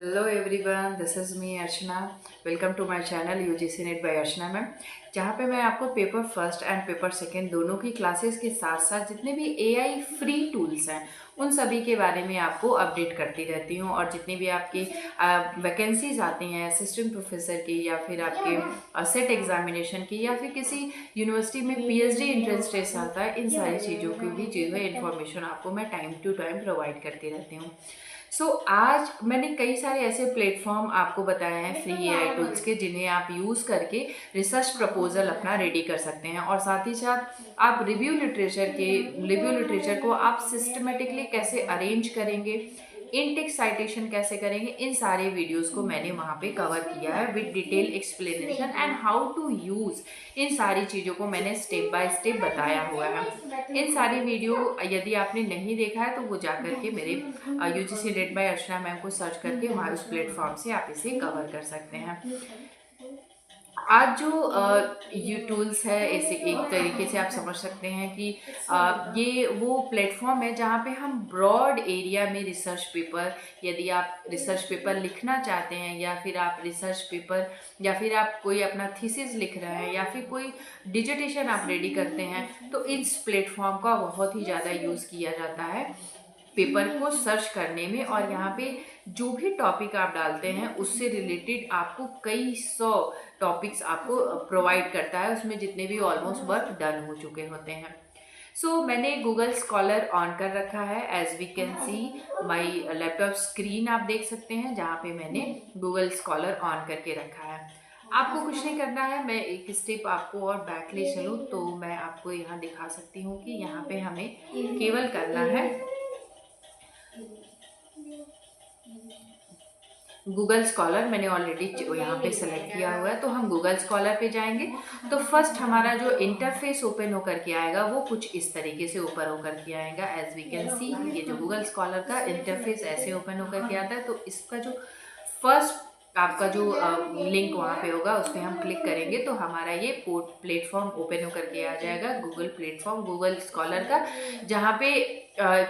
Hello everyone, this is me Archana. Welcome to my channel UGC NET bye Archana ma'am, जहाँ पे मैं आपको paper first and paper second दोनों की क्लासेस के साथ साथ जितने भी एआई फ्री टूल्स हैं उन सभी के बारे में आपको अपडेट करती रहती हूँ। और जितनी भी आपकी वैकेंसीज आती हैं असिस्टेंट प्रोफेसर की, या फिर आपके सेट एग्जामिनेशन की, या फिर किसी यूनिवर्सिटी में पीएचडी एंट्रेंस टेस्ट आता है, इन सारी चीज़ों की भी जो है इन्फॉर्मेशन आपको मैं टाइम टू टाइम प्रोवाइड करती रहती हूँ। आज मैंने कई सारे ऐसे प्लेटफॉर्म आपको बताए हैं फ्री एआई टूल्स के, जिन्हें आप यूज़ करके रिसर्च प्रपोजल अपना रेडी कर सकते हैं। और साथ ही साथ आप रिव्यू लिटरेचर को आप सिस्टमेटिकली कैसे अरेंज करेंगे, इनटेक साइटेशन कैसे करेंगे, इन सारे वीडियोस को मैंने वहाँ पे कवर किया है with detail explanation and how to use. इन सारी चीज़ों को मैंने स्टेप बाय स्टेप बताया हुआ है। इन सारी वीडियो यदि आपने नहीं देखा है तो वो जा करके मेरे UGC NET bye Archana ma'am को सर्च करके वहाँ उस प्लेटफॉर्म से आप इसे कवर कर सकते हैं। आज जो ये टूल्स है, ऐसे एक तरीके से आप समझ सकते हैं कि ये वो प्लेटफॉर्म है जहाँ पे हम ब्रॉड एरिया में रिसर्च पेपर, यदि आप रिसर्च पेपर लिखना चाहते हैं, या फिर आप रिसर्च पेपर, या फिर आप कोई अपना थीसिस लिख रहे हैं, या फिर कोई डिजर्टेशन आप रेडी करते हैं, तो इस प्लेटफॉर्म का बहुत ही ज़्यादा यूज़ किया जाता है पेपर को सर्च करने में। और यहाँ पे जो भी टॉपिक आप डालते हैं उससे रिलेटेड आपको कई सौ टॉपिक्स आपको प्रोवाइड करता है, उसमें जितने भी ऑलमोस्ट वर्क डन हो चुके होते हैं। मैंने गूगल स्कॉलर ऑन कर रखा है। As we can see my laptop screen आप देख सकते हैं, जहाँ पे मैंने गूगल स्कॉलर ऑन करके रखा है। आपको कुछ नहीं करना है, मैं एक स्टेप आपको और बैक ले चलूँ तो मैं आपको यहाँ दिखा सकती हूँ कि यहाँ पे हमें केवल करना है गूगल स्कॉलर। मैंने ऑलरेडी यहाँ पे सेलेक्ट किया हुआ है, तो हम गूगल स्कॉलर पे जाएंगे। तो फर्स्ट हमारा जो इंटरफेस ओपन होकर के आएगा वो कुछ इस तरीके से ऊपर होकर के आएगा। एज वी कैन सी ये जो गूगल स्कॉलर का इंटरफेस ऐसे ओपन होकर के आता है। तो इसका जो फर्स्ट आपका जो लिंक वहाँ पे होगा उस पर हम क्लिक करेंगे तो हमारा ये प्लेटफॉर्म ओपन होकर के आ जाएगा, गूगल प्लेटफॉर्म गूगल स्कॉलर का, जहाँ पे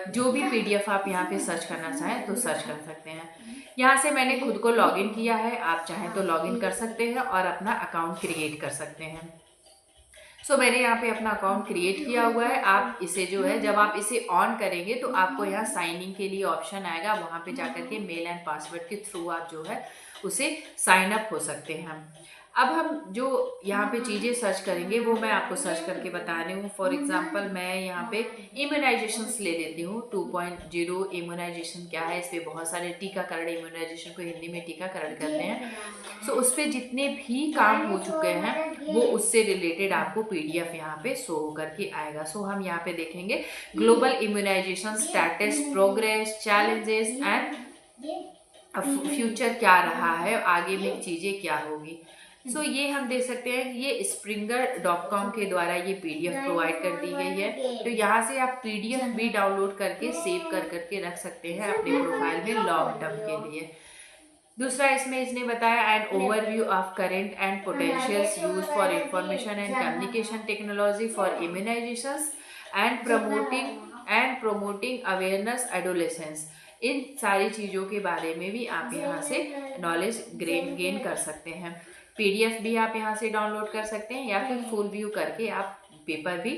जो भी पीडीएफ आप यहाँ पे सर्च करना चाहें तो सर्च कर सकते हैं। यहाँ से मैंने खुद को लॉगिन किया है, आप चाहें तो लॉगिन कर सकते हैं और अपना अकाउंट क्रिएट कर सकते हैं। मैंने यहाँ पे अपना अकाउंट क्रिएट किया हुआ है। आप इसे जो है जब आप इसे ऑन करेंगे तो आपको यहाँ साइन इन के लिए ऑप्शन आएगा, वहाँ पे जाकर के मेल एंड पासवर्ड के थ्रू आप जो है उसे साइन अप हो सकते हैं। अब हम जो यहाँ पे चीज़ें सर्च करेंगे वो मैं आपको सर्च करके बता रही हूँ। फॉर एग्जांपल मैं यहाँ पे इम्यूनाइजेशंस ले लेती हूँ। 2.0 इम्यूनाइजेशन क्या है, इस पर बहुत सारे टीकाकरण, इम्यूनाइजेशन को हिंदी में टीकाकरण करते हैं। उस पर जितने भी काम हो चुके हैं वो उससे रिलेटेड आपको पीडीएफ यहाँ पे शो होकर के आएगा। हम यहाँ पे देखेंगे global immunisation status, progress, challenges and future क्या रहा है, आगे में चीज़ें क्या होगी। ये हम देख सकते हैं कि ये springer.com के द्वारा ये पीडीएफ प्रोवाइड कर दी गई है। तो यहाँ से आप पीडीएफ भी डाउनलोड करके सेव कर करके रख सकते हैं अपने प्रोफाइल में लॉन्ग टर्म के लिए। दूसरा इसमें इसने बताया an overview of current and potentials use for information and communication technology for immunizations and promoting awareness adolescence. इन सारी चीज़ों के बारे में भी आप यहाँ से नॉलेज गेन कर सकते हैं। पीडीएफ भी आप यहाँ से डाउनलोड कर सकते हैं, या फिर फुल व्यू करके आप पेपर भी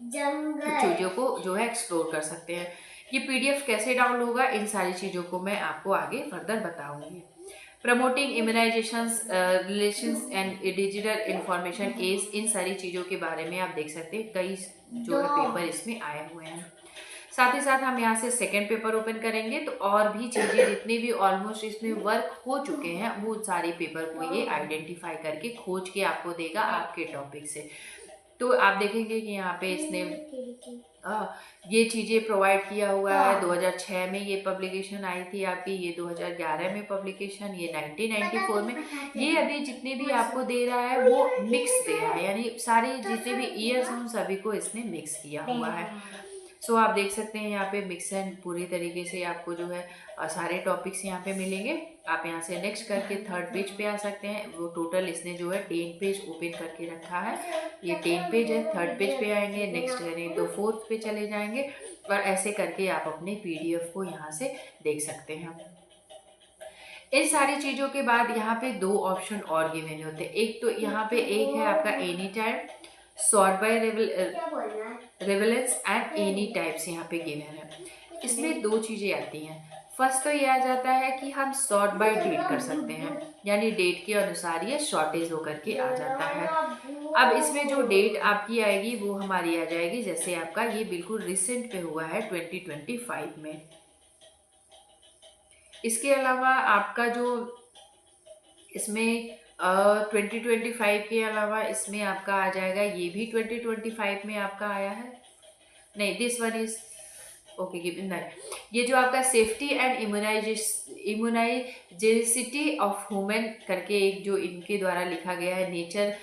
चीज़ों को जो है एक्सप्लोर कर सकते हैं। ये पीडीएफ कैसे डाउनलोड होगा, इन सारी चीज़ों को मैं आपको आगे फर्दर बताऊंगी। Promoting immunizations relations and digital information age, इन सारी चीज़ों के बारे में आप देख सकते हैं, कई जो है पेपर इसमें आए हुए हैं। साथ ही साथ हम यहाँ से सेकेंड पेपर ओपन करेंगे तो और भी चीज़ें जितने भी ऑलमोस्ट इसमें वर्क हो चुके हैं वो सारे पेपर को ये आइडेंटिफाई करके खोज के आपको देगा आपके टॉपिक से। तो आप देखेंगे कि यहाँ पे इसने ये चीज़ें प्रोवाइड किया हुआ है। 2006 में ये पब्लिकेशन आई थी आपकी, ये 2011 में पब्लिकेशन, ये 1994 में। ये अभी जितने भी आपको दे रहा है वो मिक्स दे रहा है, यानी सारे जितने भी ईयर्स हैं उन सभी को इसने मिक्स किया हुआ है। आप देख सकते हैं यहाँ पे मिक्स एंड पूरी तरीके से आपको जो है सारे टॉपिक्स यहाँ पे मिलेंगे। आप यहाँ से नेक्स्ट करके थर्ड पेज पे आ सकते हैं। वो टोटल इसने जो है 10 पेज ओपन करके रखा है, ये 10 पेज है। थर्ड पेज पे आएंगे, नेक्स्ट करें तो फोर्थ पे चले जाएंगे, और ऐसे करके आप अपने पीडीएफ को यहाँ से देख सकते हैं। इन सारी चीज़ों के बाद यहाँ पे दो ऑप्शन और गिवन होते हैं। एक तो यहाँ पे एक है आपका any time, sort by relevance and any types यहाँ पे गिवन है। इसमें दो चीज़ें आती हैं। फर्स्ट तो ये आ जाता है कि हम सॉर्ट बाय डेट कर सकते हैं, यानी डेट के अनुसार ये शॉर्टेज होकर के आ जाता है। अब इसमें जो डेट आपकी आएगी वो हमारी आ जाएगी, जैसे आपका ये बिल्कुल रिसेंट पे हुआ है 2025 में। इसके अलावा आपका जो इसमें 2025 के अलावा इसमें आपका आ जाएगा, ये भी 2025 में आपका आया है। नहीं, this one is okay given that. ये जो आपका सेफ्टी एंड इम्यूनाइजेसिटी ऑफ ह्यूमन करके एक जो इनके द्वारा लिखा गया है, नेचर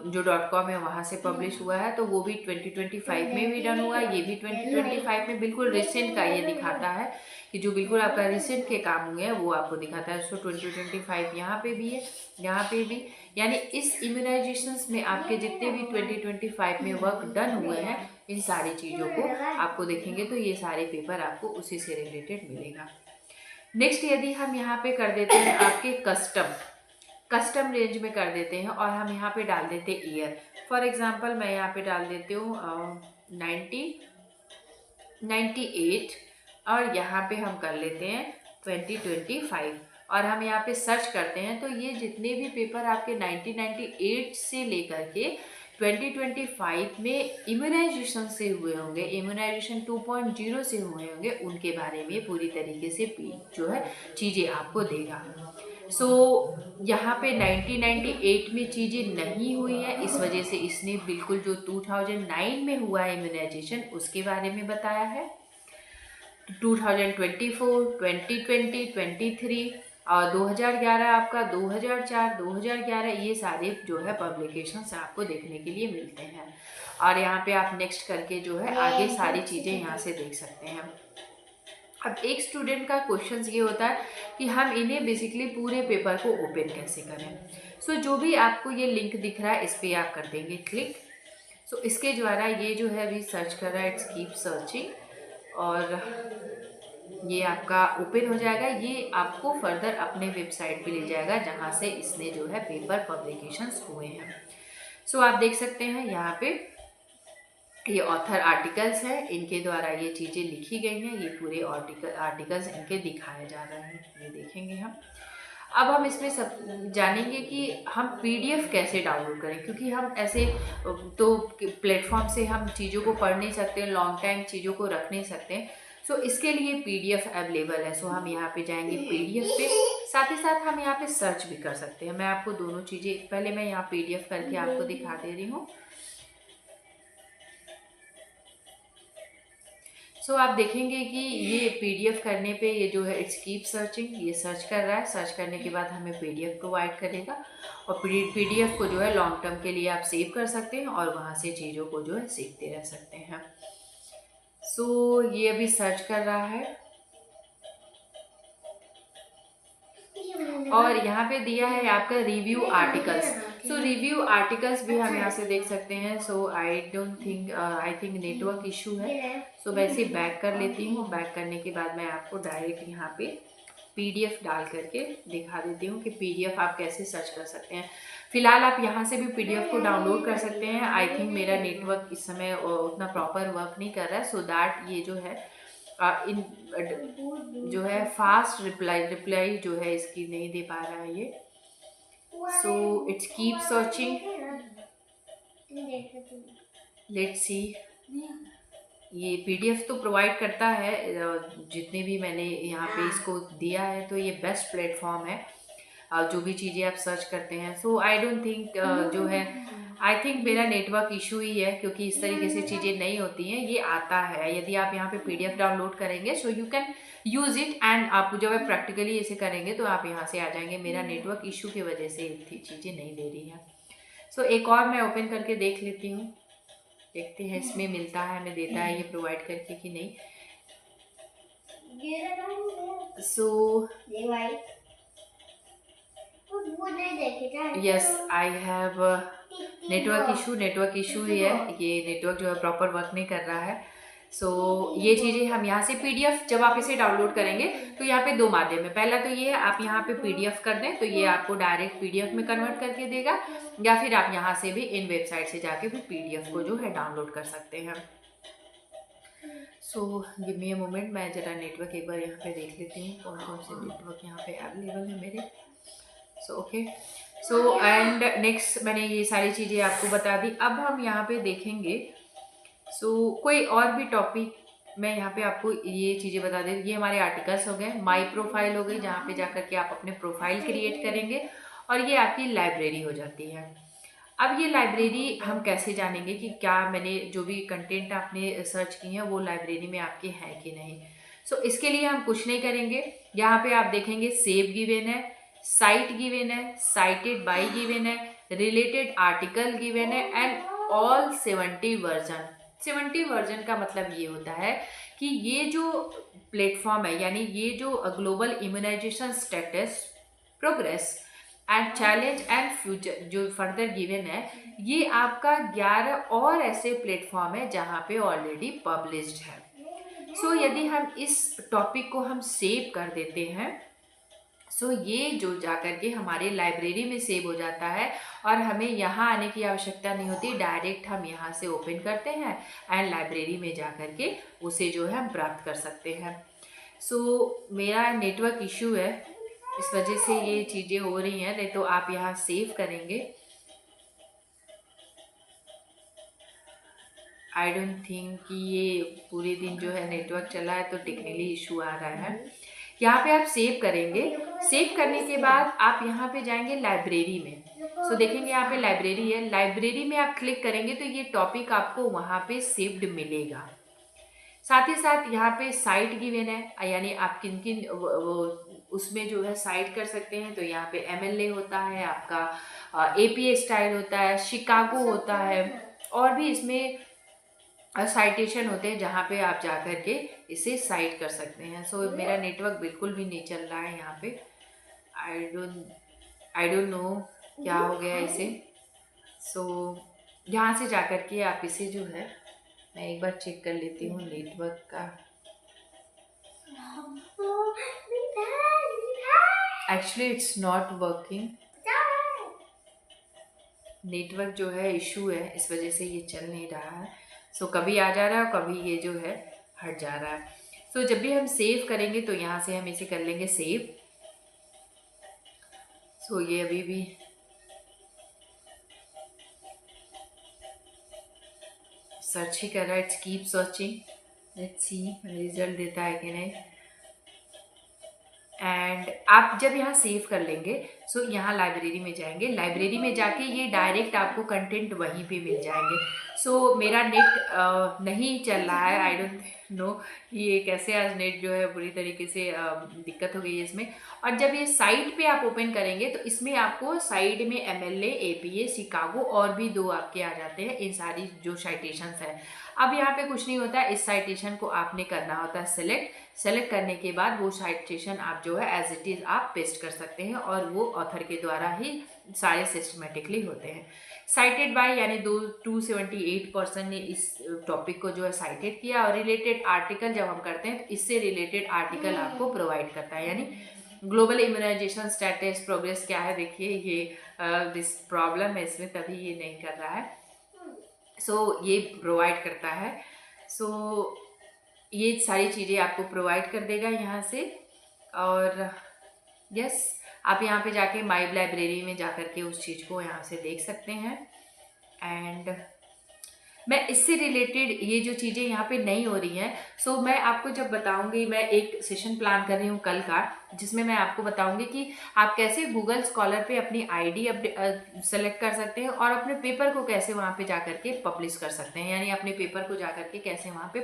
जो .com है वहाँ से पब्लिश हुआ है, तो वो भी 2025 में भी डन हुआ। ये भी 2025 में बिल्कुल रिसेंट का ये दिखाता है कि जो बिल्कुल आपका रिसेंट के काम हुए हैं वो आपको दिखाता है। सो 2025 यहाँ पे भी है, यहाँ पे भी, यानी इस इम्यूनाइजेशंस में आपके जितने भी 2025 में वर्क डन हुए हैं, इन सारी चीज़ों को आपको देखेंगे तो ये सारे पेपर आपको उसी से रिलेटेड मिलेगा। नेक्स्ट यदि हम यहाँ पे कर देते हैं आपके कस्टम रेंज में कर देते हैं और हम यहाँ पे डाल देते हैं ईयर। फॉर एग्जांपल मैं यहाँ पे डाल देती हूँ 1998 और यहाँ पे हम कर लेते हैं 2025 और हम यहाँ पे सर्च करते हैं तो ये जितने भी पेपर आपके 1998 से लेकर के 2025 में इम्यूनाइजेशन से हुए होंगे, इम्यूनाइजेशन 2.0 से हुए होंगे, उनके बारे में पूरी तरीके से जो है चीज़ें आपको देगा। सो यहाँ पे 1998 में चीज़ें नहीं हुई है, इस वजह से इसने बिल्कुल जो 2009 में हुआ है इम्यूनाइजेशन उसके बारे में बताया है। 2024, 2020, 23 और 2011 आपका 2004, 2011 ये सारे जो है पब्लिकेशंस आपको देखने के लिए मिलते हैं। और यहाँ पे आप नेक्स्ट करके जो है आगे सारी चीज़ें यहाँ से देख सकते हैं। अब एक स्टूडेंट का क्वेश्चन ये होता है कि हम इन्हें बेसिकली पूरे पेपर को ओपन कैसे करें। सो जो भी आपको ये लिंक दिख रहा है इस पर आप कर देंगे क्लिक। सो इसके द्वारा ये जो है अभी सर्च कर रहा है, इट्स कीप सर्चिंग, और ये आपका ओपन हो जाएगा। ये आपको फर्दर अपने वेबसाइट पे ले जाएगा जहाँ से इसने जो है पेपर पब्लिकेशंस हुए हैं। सो आप देख सकते हैं यहाँ पे ये ऑथर आर्टिकल्स हैं, इनके द्वारा ये चीज़ें लिखी गई हैं, ये पूरे आर्टिकल्स इनके दिखाए जा रहे हैं, ये देखेंगे हम। अब हम इसमें सब जानेंगे कि हम पीडीएफ कैसे डाउनलोड करें, क्योंकि हम ऐसे तो प्लेटफॉर्म से हम चीज़ों को पढ़ नहीं सकते, लॉन्ग टाइम चीज़ों को रख नहीं सकते। सो इसके लिए पीडीएफ अवेलेबल है। सो हम यहाँ पे जाएंगे पीडीएफ पे, साथ ही साथ हम यहाँ पे सर्च भी कर सकते हैं। मैं आपको दोनों चीज़ें, पहले मैं यहाँ पीडीएफ करके आपको दिखा दे रही हूँ। सो आप देखेंगे कि ये पीडीएफ करने पे ये जो है इट्स कीप सर्चिंग, ये सर्च कर रहा है। सर्च करने के बाद हमें पीडीएफ प्रोवाइड करेगा और पीडीएफ को जो है लॉन्ग टर्म के लिए आप सेव कर सकते हैं और वहाँ से चीज़ों को जो है सीखते रह सकते हैं। सो ये अभी सर्च कर रहा है और यहाँ पे दिया है आपका रिव्यू आर्टिकल्स। सो रिव्यू आर्टिकल्स भी हम यहाँ से देख सकते हैं। सो आई थिंक नेटवर्क इशू है। सो वैसे बैक कर लेती हूँ। बैक करने के बाद मैं आपको डायरेक्ट यहाँ पे पीडीएफ डाल करके दिखा देती हूँ कि पीडीएफ आप कैसे सर्च कर सकते हैं। फिलहाल आप यहाँ से भी पीडीएफ को डाउनलोड कर सकते हैं। आई थिंक मेरा नेटवर्क इस समय उतना प्रॉपर वर्क नहीं कर रहा है, सो दैट ये जो है जो है फास्ट रिप्लाई जो है इसकी नहीं दे पा रहा है ये। So it's keep searching, let's see. ये पीडीएफ तो प्रोवाइड करता है, जितने भी मैंने यहाँ पे इसको दिया है, तो ये बेस्ट प्लेटफॉर्म है जो भी चीज़ें आप सर्च करते हैं। सो आई डोंट थिंक जो है, आई थिंक मेरा नेटवर्क इशू ही है, क्योंकि इस तरीके से चीज़ें नहीं होती हैं। ये आता है, यदि आप यहाँ पे पीडीएफ डाउनलोड करेंगे so you can use it, and आप जब आप प्रैक्टिकली इसे करेंगे तो आप यहाँ से आ जाएंगे। मेरा नेटवर्क इशू की वजह से चीज़ें नहीं दे रही हैं। सो एक और मैं ओपन करके देख लेती हूँ, देखते हैं इसमें मिलता है, हमें देता है ये प्रोवाइड करके कि नहीं। So yes, I have network issue ही है। ये नेटवर्क जो है प्रॉपर वर्क नहीं कर रहा है। सो ये चीज़ें हम यहाँ से PDF जब आप इसे डाउनलोड करेंगे तो यहाँ पे दो माध्यम है। पहला तो ये है आप यहाँ पे PDF कर दें तो ये आपको डायरेक्ट PDF में कन्वर्ट करके देगा, या फिर आप यहाँ से भी इन वेबसाइट से जाके भी PDF को जो है डाउनलोड कर सकते हैं। So give me a moment, मैं ज़रा नेटवर्क एक बार यहाँ पे देख लेती हूँ कौन कौन से नेटवर्क यहाँ पे अवेलेबल है मेरे। So okay, so and next मैंने ये सारी चीज़ें आपको बता दी। अब हम यहाँ पे देखेंगे कोई और भी टॉपिक। मैं यहाँ पे आपको ये चीज़ें बता दें, ये हमारे आर्टिकल्स हो गए, माई प्रोफाइल हो गई जहाँ पे जाकर के आप अपने प्रोफाइल क्रिएट करेंगे, और ये आपकी लाइब्रेरी हो जाती है। अब ये लाइब्रेरी हम कैसे जानेंगे कि क्या मैंने जो भी कंटेंट आपने सर्च किए हैं वो लाइब्रेरी में आपके हैं कि नहीं। इसके लिए हम कुछ नहीं करेंगे, यहाँ पे आप देखेंगे सेव गिवन है, साइट गिवन है, साइटेड बाय गिवन है, रिलेटेड आर्टिकल गिवन है, एंड ऑल 70 वर्जन। 70 वर्जन का मतलब ये होता है कि ये जो प्लेटफॉर्म है, यानी ये जो global immunisation status, progress and challenge and future जो फर्दर गिवन है, ये आपका 11 और ऐसे प्लेटफॉर्म है जहाँ पे ऑलरेडी पब्लिश्ड है। यदि हम इस टॉपिक को हम सेव कर देते हैं, ये जो जाकर के हमारे लाइब्रेरी में सेव हो जाता है और हमें यहाँ आने की आवश्यकता नहीं होती, डायरेक्ट हम यहाँ से ओपन करते हैं एंड लाइब्रेरी में जाकर के उसे जो है हम प्राप्त कर सकते हैं। मेरा नेटवर्क इशू है, इस वजह से ये चीज़ें हो रही हैं, नहीं तो आप यहाँ सेव करेंगे। आई डोंट थिंक कि ये पूरे दिन जो है नेटवर्क चला है तो टेक्निकली इशू आ रहा है। यहाँ पे आप सेव करेंगे, सेव करने के बाद आप यहाँ पे जाएंगे लाइब्रेरी में। देखेंगे यहाँ पे लाइब्रेरी है, लाइब्रेरी में आप क्लिक करेंगे तो ये टॉपिक आपको वहाँ पे सेव्ड मिलेगा। साथ ही साथ यहाँ पे साइट गिवन है, यानी आप किन किन उसमें जो है साइट कर सकते हैं। तो यहाँ पे MLA होता है, आपका APA स्टाइल होता है, शिकागो होता है, और भी इसमें साइटेशन होते हैं जहाँ पे आप जा कर के इसे साइट कर सकते हैं। मेरा नेटवर्क बिल्कुल भी नहीं चल रहा है यहाँ पे, आई डोंट नो क्या हो गया इसे। यहाँ से जा कर के आप इसे जो है, मैं एक बार चेक कर लेती हूँ नेटवर्क का। Actually it's not working, network जो है इशू है, इस वजह से ये चल नहीं रहा है। कभी आ जा रहा है और कभी ये जो है हट जा रहा है। जब भी हम सेव करेंगे तो यहाँ से हम इसे कर लेंगे सेव। ये अभी भी सर्च ही कर रहा है, it's keep searching, let's see result देता है कि नहीं। एंड आप जब यहाँ सेव कर लेंगे यहाँ लाइब्रेरी में जाएंगे, लाइब्रेरी में जाके ये डायरेक्ट आपको कंटेंट वहीं पे मिल जाएंगे। मेरा नेट नहीं चल रहा है, आई डोंट नो ये कैसे, आज नेट जो है बुरी तरीके से दिक्कत हो गई है इसमें। और जब ये साइट पे आप ओपन करेंगे तो इसमें आपको साइड में MLA, APA, शिकागो और भी 2 आपके आ जाते हैं, इन सारी जो साइटेशंस है। अब यहाँ पे कुछ नहीं होता है, इस साइटेशन को आपने करना होता है सेलेक्ट करने के बाद वो साइटेशन आप जो है एज इट इज़ आप पेस्ट कर सकते हैं, और वो ऑथर के द्वारा ही सारे सिस्टमेटिकली होते हैं। साइटेड बाय यानी 278% ने इस टॉपिक को जो है साइटेड किया, और रिलेटेड आर्टिकल जब हम करते हैं तो इससे रिलेटेड आर्टिकल आपको प्रोवाइड करता है, यानी ग्लोबल इम्यूनाइजेशन स्टेटस प्रोग्रेस क्या है। देखिए ये दिस प्रॉब्लम है इसमें, तभी ये नहीं कर रहा है। ये प्रोवाइड करता है। ये सारी चीज़ें आपको प्रोवाइड कर देगा यहाँ से। और यस, आप यहाँ पे जाके माई लाइब्रेरी में जा कर के उस चीज़ को यहाँ से देख सकते हैं। एंड मैं इससे रिलेटेड ये जो चीज़ें यहाँ पे नहीं हो रही हैं, मैं आपको जब बताऊंगी, मैं एक सेशन प्लान कर रही हूँ कल का, जिसमें मैं आपको बताऊंगी कि आप कैसे गूगल स्कॉलर पे अपनी ID सेलेक्ट कर सकते हैं और अपने पेपर को कैसे वहाँ पे जा कर के पब्लिश कर सकते हैं, यानी अपने पेपर को जा कर के कैसे वहाँ पे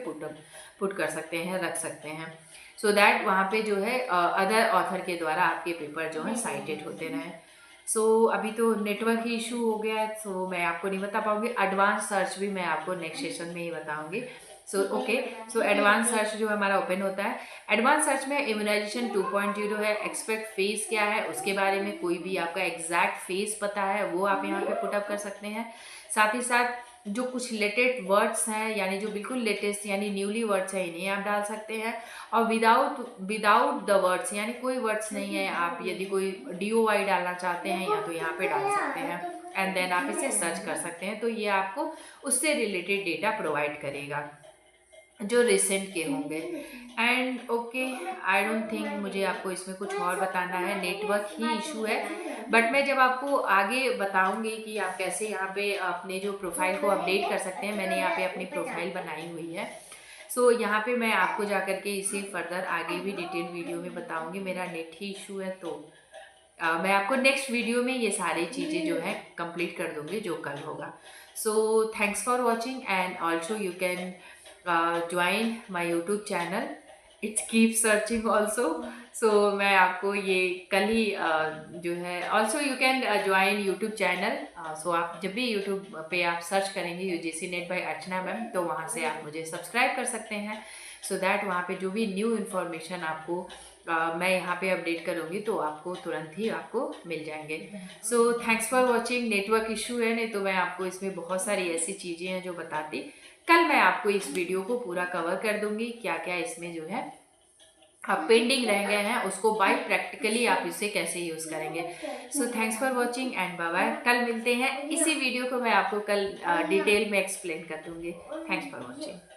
पुट कर सकते हैं, रख सकते हैं, सो दैट वहाँ पे जो है अदर ऑथर के द्वारा आपके पेपर जो है साइटेड होते रहें। अभी तो नेटवर्क ही इशू हो गया है, मैं आपको नहीं बता पाऊंगी। एडवांस सर्च भी मैं आपको नेक्स्ट सेशन में ही बताऊंगी। ओके, एडवांस सर्च जो हमारा ओपन होता है, एडवांस सर्च में इम्यूनाइजेशन 2.0 है, एक्सपेक्ट फेज क्या है उसके बारे में कोई भी आपका एग्जैक्ट फेज पता है वो आप यहाँ पे पुटअप कर सकते हैं। साथ ही साथ जो कुछ लेटेस्ट वर्ड्स हैं, यानी जो बिल्कुल लेटेस्ट यानी न्यूली वर्ड्स हैं, इन्हें आप डाल सकते हैं। और विदाउट द वर्ड्स, यानी कोई वर्ड्स नहीं है, आप यदि कोई DOI डालना चाहते हैं या तो यहाँ पे डाल सकते हैं, एंड देन आप इसे सर्च कर सकते हैं। तो ये आपको उससे रिलेटेड डेटा प्रोवाइड करेगा जो रिसेंट के होंगे। And okay, I don't think मुझे आपको इसमें कुछ और बताना है, नेटवर्क ही इशू है। बट मैं जब आपको आगे बताऊंगी कि आप कैसे यहाँ पे अपने जो प्रोफाइल को अपडेट कर सकते हैं, मैंने यहाँ पे अपनी प्रोफाइल बनाई हुई है। सो यहाँ पे मैं आपको जा करके इसे फर्दर आगे भी डिटेल वीडियो में बताऊंगी। मेरा नेट ही इशू है, तो मैं आपको नेक्स्ट वीडियो में ये सारी चीज़ें जो है कंप्लीट कर दूंगी, जो कल होगा। So thanks for watching, and also you can join my YouTube channel, it's keep searching also. So मैं आपको ये कल ही जो है, also you can join YouTube channel. So आप जब भी यूट्यूब पे आप सर्च करेंगे UGC net bye Archana ma'am, तो वहाँ से आप मुझे सब्सक्राइब कर सकते हैं, सो दैट वहाँ पे जो भी न्यू इन्फॉर्मेशन आपको मैं यहाँ पे अपडेट करूँगी तो आपको तुरंत ही आपको मिल जाएंगे। सो thanks for watching. Network issue है, नहीं तो मैं आपको इसमें बहुत सारी ऐसी चीज़ें हैं जो बताती। कल मैं आपको इस वीडियो को पूरा कवर कर दूंगी, क्या क्या इसमें जो है पेंडिंग रह गए हैं, उसको बाय प्रैक्टिकली आप इसे कैसे यूज़ करेंगे। So thanks for watching and bye bye. कल मिलते हैं, इसी वीडियो को मैं आपको कल डिटेल में एक्सप्लेन कर दूंगी। Thanks for watching.